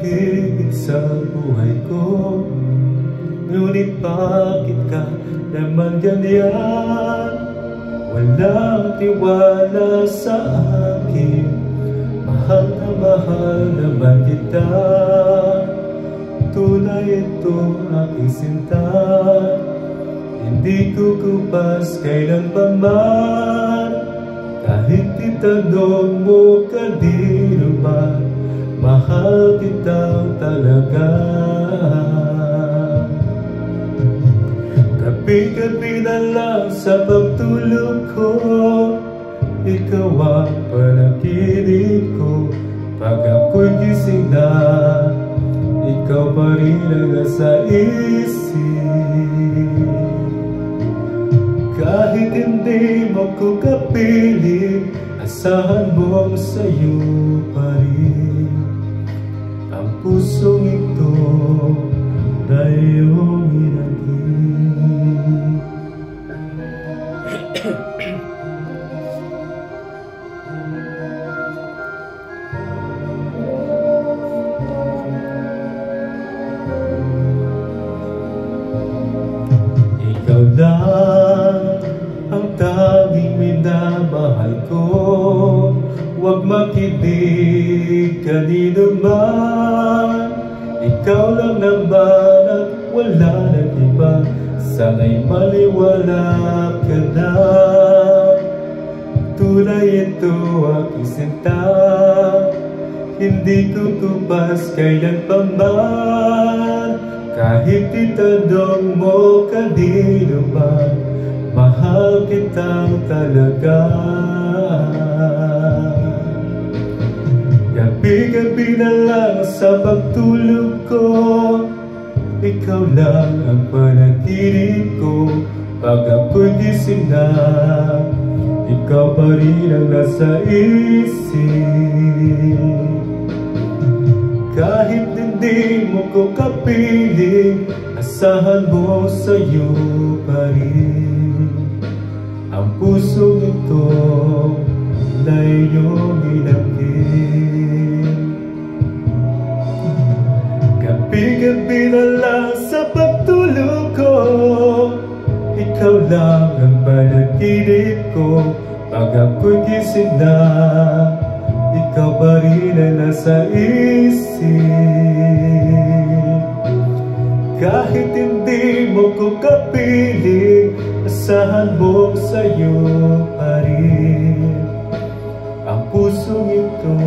higit sa buhay ko. Ngunit bakit ka naman ganyan? Walang tiwala sa akin. Mahal naman kita. Tunay ito aking sinta. Hindi kukupas kailanpaman. Kahit itanong mo kanino ba, mahal kita talaga. Gabi-gabi na lang sa pagtulog ko, ikaw ang panaginip ko. Pag ako'y gising na, ikaw pa rin ang nasa isip. Kahit hindi mo ko kapiling, asahan mong sa'yo pa rin. Ang pusong ito na iyong inagin. Ikaw lang ang tanging minamahal ko. Huwag makinig kanino man. Ikaw lang naman at wala nang iba. Sana'y maliwanag ka na. Tunay ito aking sinta. Hindi tutupas kailanpaman. Kahit itanong mo kanino ba, mahal kitang talaga. Gabi-gabi na lang sa pagtulog ko, ikaw lang ang panaginip ko. Pag ako'y gising na, ikaw pa rin ang nasa isip. Kahit hindi mo ko kapiling, asahan mo sa'yo pa rin. Ang puso ito na iyong inakit. Gabi-gabi na lang sa pagtulog ko, ikaw lang ang panaginip ko. Pag ako'y gising na, ikaw pa rin ang nasa isip. Kahit hindi mo ko kapiling, asahan mo sa'yo pa rin. Ang pusong ito